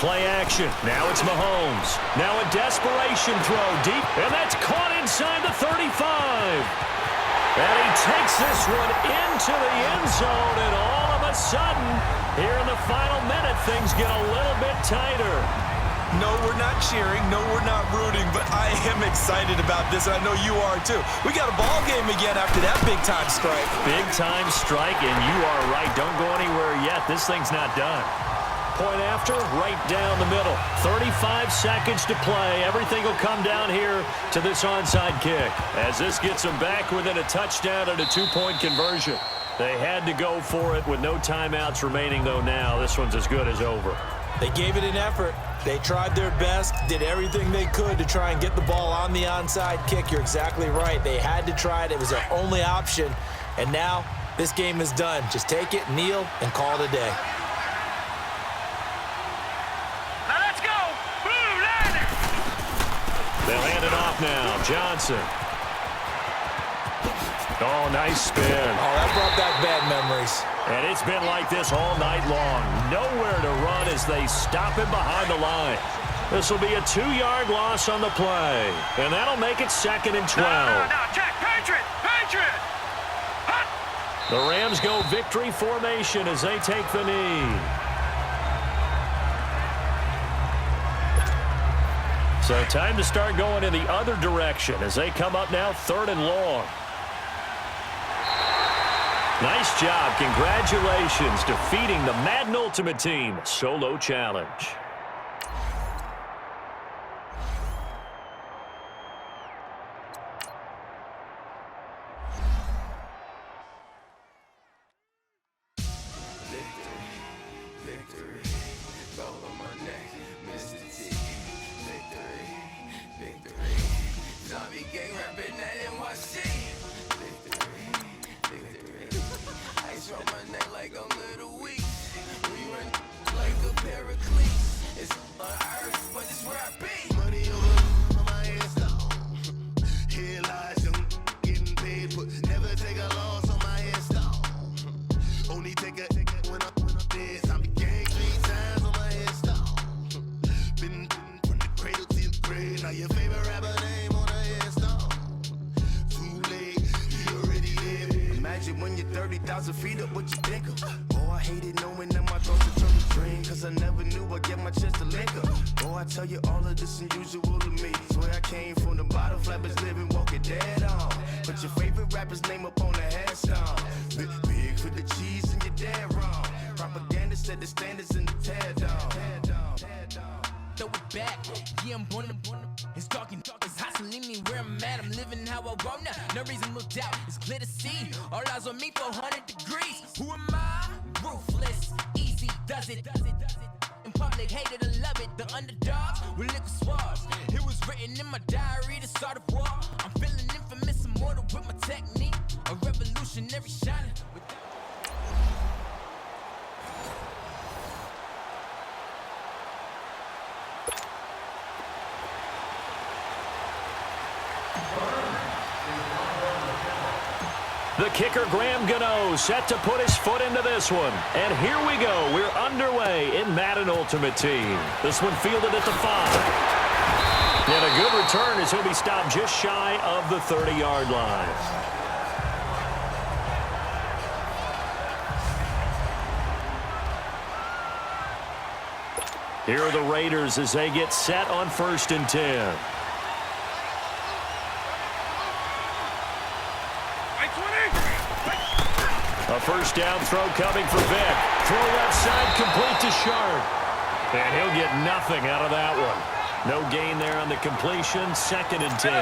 Play action. Now it's Mahomes. Now a desperation throw deep, and that's caught inside the 35. And he takes this one into the end zone, and all of a sudden, here in the final minute, things get a little bit tighter. No, we're not cheering. No, we're not rooting, but I am excited about this, and I know you are too. We got a ball game again after that big-time strike. Big-time strike, and you are right. Don't go anywhere yet. This thing's not done. Point after, right down the middle. 35 seconds to play. Everything will come down here to this onside kick as this gets them back within a touchdown and a two-point conversion. They had to go for it with no timeouts remaining, though, now. This one's as good as over. They gave it an effort. They tried their best, did everything they could to try and get the ball on the onside kick. You're exactly right. They had to try it. It was their only option. And now this game is done. Just take it, kneel, and call it a day. They'll hand it off now. Johnson. Oh, nice spin. Oh, that brought back bad memories. And it's been like this all night long. Nowhere to run as they stop him behind the line. This will be a 2-yard loss on the play. And that'll make it 2nd and 12. No, check. Patriot! The Rams go victory formation as they take the knee. So time to start going in the other direction as they come up now 3rd and long. Nice job. Congratulations defeating the Madden Ultimate Team solo challenge. When you're 30,000 feet up, what you think of? Oh, I hated knowing that my thoughts are trying to dream, cause I never knew I'd get my chance to link up. Oh, I tell you all of this unusual to me. Swear I came from the bottom, flappers living, walking dead on. Put your favorite rapper's name up on the headstone. Big for the cheese and you're dead wrong. Propaganda set the standards in the tear down. Throw it back, yeah, I'm born to it's talking, it's hustling me where I'm at. I'm living how I want now. No reason to look out, it's clear to see. All eyes on me, 400 degrees. Who am I? Ruthless, easy, does it. In public, hated or love it. The underdogs with liquor swabs. It was written in my diary to start a war. I'm feeling infamous, immortal with my technique. A revolutionary shining. The kicker, Graham Gano, set to put his foot into this one. And here we go. We're underway in Madden Ultimate Team. This one fielded at the 5. And a good return as he'll be stopped just shy of the 30-yard line. Here are the Raiders as they get set on 1st and 10. A first down throw coming for Vick. Throw left side, complete to Sharp. And he'll get nothing out of that one. No gain there on the completion, 2nd and 10.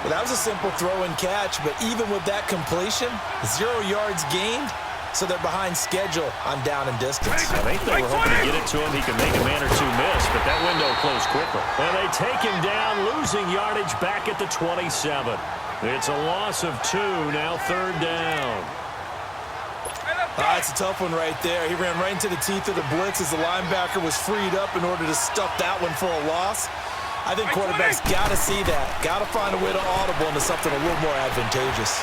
Well, that was a simple throw and catch, but even with that completion, 0 yards gained, so they're behind schedule on down and distance. I think they were hoping to get it to him. He could make a man or two miss, but that window closed quickly. And they take him down, losing yardage back at the 27. It's a loss of 2, now 3rd down. That's a tough one right there. He ran right into the teeth of the blitz as the linebacker was freed up in order to stuff that one for a loss. I think quarterbacks got to see that. Got to find a way to audible into something a little more advantageous.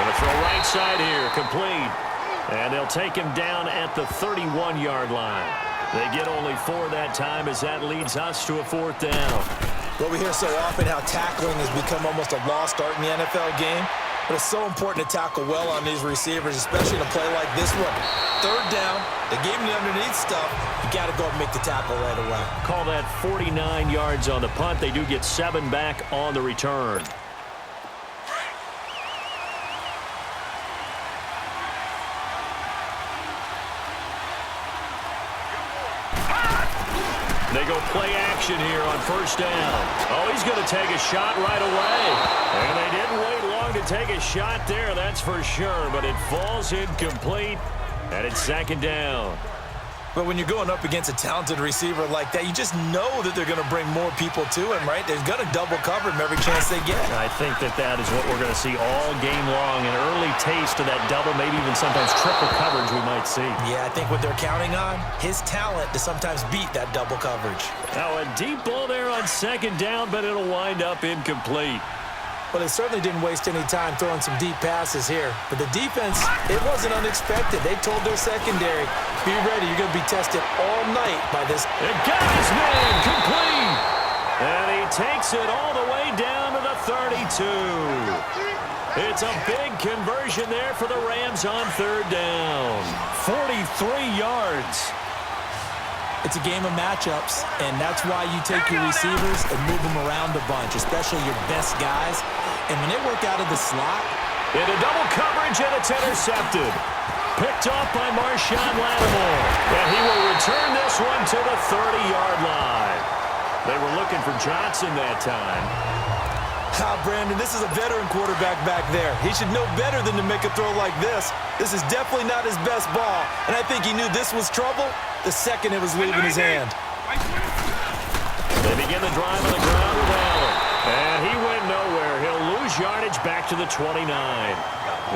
Going to throw right side here, complete. And they'll take him down at the 31-yard line. They get only 4 that time as that leads us to a 4th down. Well, we hear so often how tackling has become almost a lost art in the NFL game. But it's so important to tackle well on these receivers, especially in a play like this one. 3rd down, they gave him the underneath stuff. You got to go and make the tackle right away. Call that 49 yards on the punt. They do get 7 back on the return. They go play action here on 1st down. Oh, he's going to take a shot right away. And they didn't wait long to take a shot there, that's for sure. But it falls incomplete, and it's 2nd down. But when you're going up against a talented receiver like that, you just know that they're going to bring more people to him, right? They're going to double cover him every chance they get. I think that is what we're going to see all game long. An early taste of that double, maybe even sometimes triple coverage we might see. Yeah, I think what they're counting on, his talent to sometimes beat that double coverage. Now a deep ball there on 2nd down, but it'll wind up incomplete. Well, they certainly didn't waste any time throwing some deep passes here. But the defense, it wasn't unexpected. They told their secondary, be ready, you're going to be tested all night by this. It got his man complete. And he takes it all the way down to the 32. It's a big conversion there for the Rams on 3rd down. 43 yards. It's a game of matchups, and that's why you take your receivers and move them around a bunch, especially your best guys. And when they work out of the slot, into double coverage, and it's intercepted. Picked off by Marshawn Lattimore. And he will return this one to the 30-yard line. They were looking for Johnson that time. Brandon, this is a veteran quarterback back there. He should know better than to make a throw like this. This is definitely not his best ball, and I think he knew this was trouble the second it was leaving his hand. They begin the drive on the ground with Allen, and he went nowhere. He'll lose yardage back to the 29.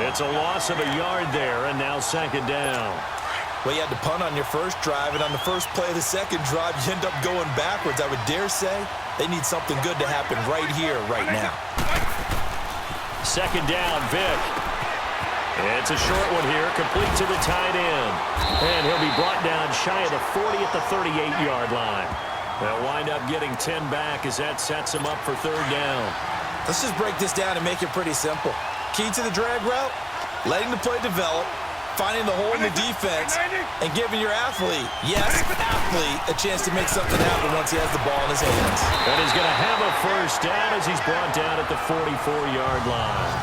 It's a loss of a yard there, and now 2nd down. Well, you had to punt on your first drive, and on the first play of the second drive, you end up going backwards. I would dare say they need something good to happen right here, right now. 2nd down, Vick. It's a short one here, complete to the tight end. And he'll be brought down shy of the 40 at the 38-yard line. They'll wind up getting 10 back as that sets him up for 3rd down. Let's just break this down and make it pretty simple. Key to the drag route, letting the play develop, finding the hole in the defense, and giving your athlete, a chance to make something happen once he has the ball in his hands. And he's going to have a 1st down as he's brought down at the 44-yard line.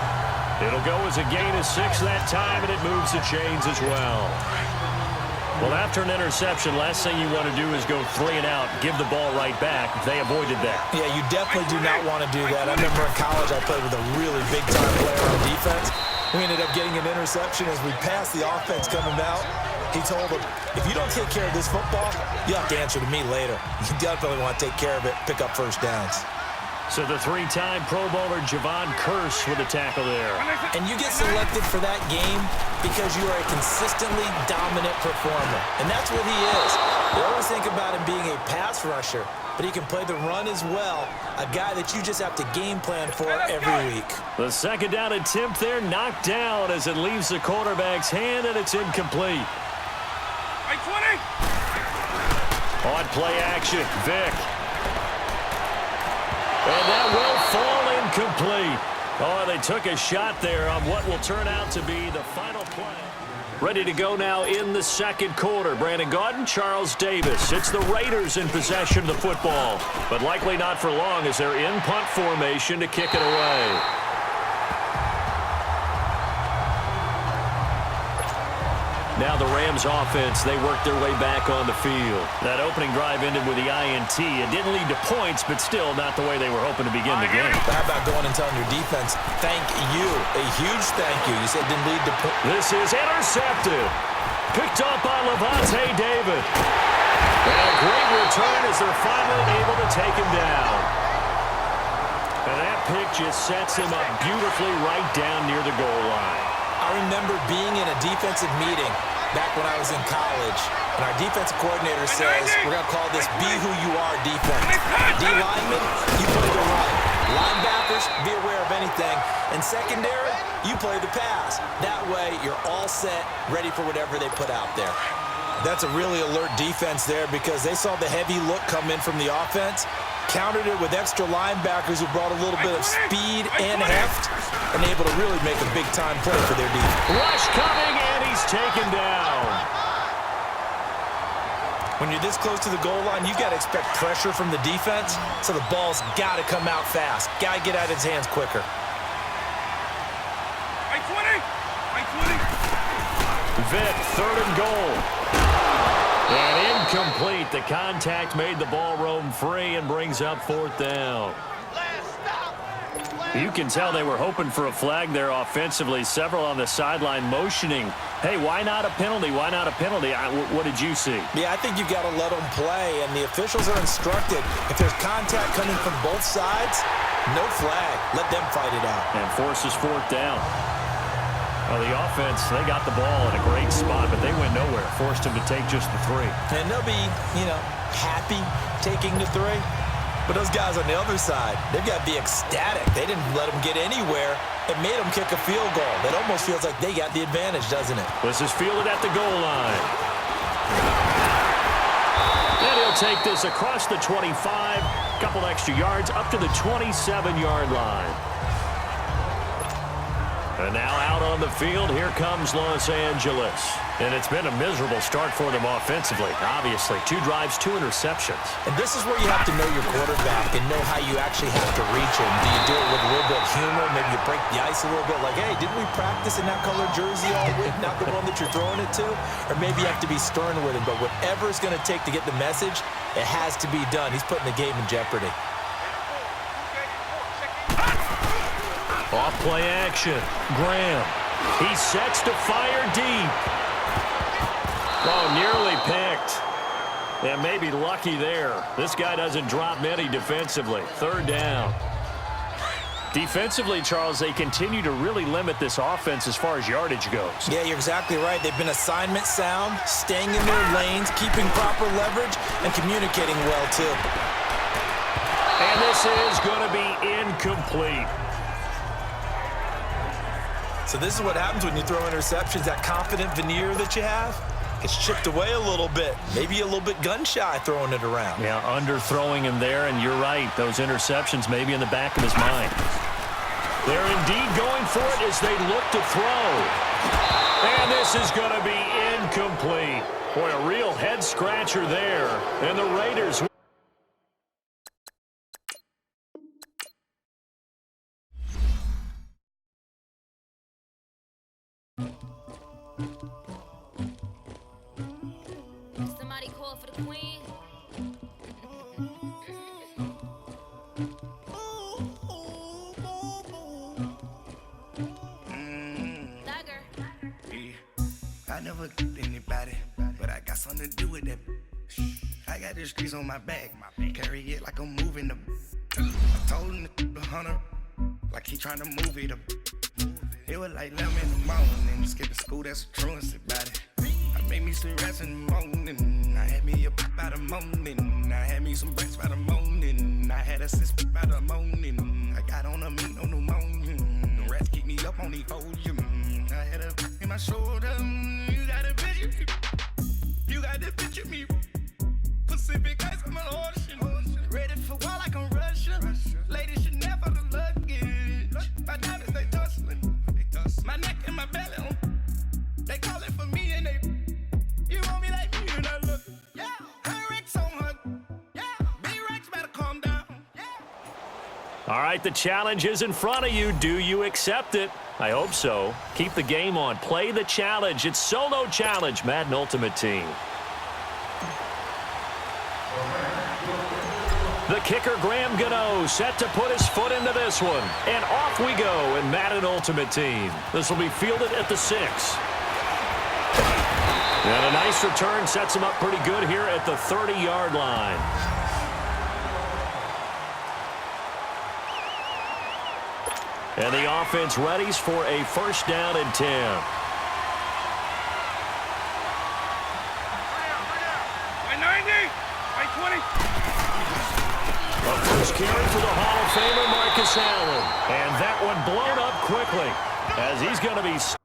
It'll go as a gain of 6 that time, and it moves the chains as well. Well, after an interception, last thing you want to do is go 3 and out, give the ball right back. They avoided that. Yeah, you definitely do not want to do that. I remember in college I played with a really big-time player on defense. We ended up getting an interception as we passed the offense coming out. He told him, if you don't take care of this football, you have to answer to me later. You definitely want to take care of it, pick up 1st downs. So the 3-time Pro Bowler Javon Curse with a tackle there. And you get selected for that game because you are a consistently dominant performer. And that's what he is. You always think about him being a pass rusher, but he can play the run as well. A guy that you just have to game plan for every week. The 2nd down attempt there knocked down as it leaves the quarterback's hand, and it's incomplete. On play action, Vick. And that will fall incomplete. Oh, they took a shot there on what will turn out to be the final play. Ready to go now in the 2nd quarter. Brandon Gaudin, Charles Davis. It's the Raiders in possession of the football, but likely not for long as they're in punt formation to kick it away. Now the Rams offense, they work their way back on the field. That opening drive ended with the INT. It didn't lead to points, but still not the way they were hoping to begin the game. How about going and telling your defense, thank you, a huge thank you. You said it didn't lead to points. This is intercepted. Picked up by Levante David. And a great return as they're finally able to take him down. And that pick just sets him up beautifully right down near the goal line. I remember being in a defensive meeting back when I was in college, and our defensive coordinator says, we're going to call this be who you are defense. D linemen, you play the run. Linebackers, be aware of anything. And secondary, you play the pass. That way, you're all set, ready for whatever they put out there. That's a really alert defense there because they saw the heavy look come in from the offense, countered it with extra linebackers who brought a little bit of speed and heft, and able to really make a big-time play for their defense. Rush coming, and he's taken down. When you're this close to the goal line, you got to expect pressure from the defense, so the ball's got to come out fast. Got to get out of his hands quicker. Vick, 3rd and goal. And incomplete. The contact made the ball roam free and brings up 4th down. You can tell they were hoping for a flag there offensively. Several on the sideline motioning, hey, why not a penalty? Why not a penalty? What did you see? Yeah, I think you got to let them play, and the officials are instructed. If there's contact coming from both sides, no flag. Let them fight it out. And forces 4th down. Well, the offense, they got the ball in a great spot, but they went nowhere. Forced him to take just the 3. And they'll be, happy taking the 3. But those guys on the other side, they've got to be ecstatic. They didn't let them get anywhere. It made them kick a field goal. It almost feels like they got the advantage, doesn't it? This is fielded at the goal line. And he'll take this across the 25. Couple extra yards up to the 27-yard line. And now out on the field, here comes Los Angeles. And it's been a miserable start for them offensively. Obviously, 2 drives, 2 interceptions. And this is where you have to know your quarterback and know how you actually have to reach him. Do you do it with a little bit of humor? Maybe you break the ice a little bit like, hey, didn't we practice in that color jersey all week, not the one that you're throwing it to? Or maybe you have to be stern with him. But whatever it's going to take to get the message, it has to be done. He's putting the game in jeopardy. Off play action. Graham. He sets to fire deep. Oh, nearly picked. And maybe lucky there. This guy doesn't drop many defensively. 3rd down. Defensively, Charles, they continue to really limit this offense as far as yardage goes. Yeah, you're exactly right. They've been assignment sound, staying in their lanes, keeping proper leverage, and communicating well, too. And this is going to be incomplete. So this is what happens when you throw interceptions. That confident veneer that you have gets chipped away a little bit. Maybe a little bit gun-shy throwing it around. Yeah, underthrowing him there, and you're right. Those interceptions may be in the back of his mind. They're indeed going for it as they look to throw. And this is going to be incomplete. Boy, a real head-scratcher there. And the Raiders... Somebody call for the queen. I never killed anybody, but I got something to do with that. I got the streets on my back, carry it like I'm moving the. I told him the 100, like he trying to move it up. It was like 11 in the morning, skipping school, that's a truancy about it. I made me some rats in the morning, I had me a pop by the morning, I had me some breaks by the morning, I had a sis by the morning, I got on a meat on the morning, the rats keep me up on the podium, I had a in my shoulder, you got a picture, you got the picture me, Pacific ice on my ocean, ready for war like I'm Russian, ladies should never the luggage, my diamonds they tussling, my neck and my belly on. They call it for me and they. You want me like me and I look. Yeah, her Rex on her. Yeah, B-Rex better calm down. Yeah. All right, the challenge is in front of you. Do you accept it? I hope so. Keep the game on. Play the challenge. It's solo challenge, Madden Ultimate Team. The kicker, Graham Gano, set to put his foot into this one. And off we go in Madden Ultimate Team. This will be fielded at the 6. And a nice return sets him up pretty good here at the 30-yard line. And the offense readies for a 1st down and 10. By 90, by 20. A first carry for the Hall of Famer Marcus Allen. And that one blown up quickly as he's going to be...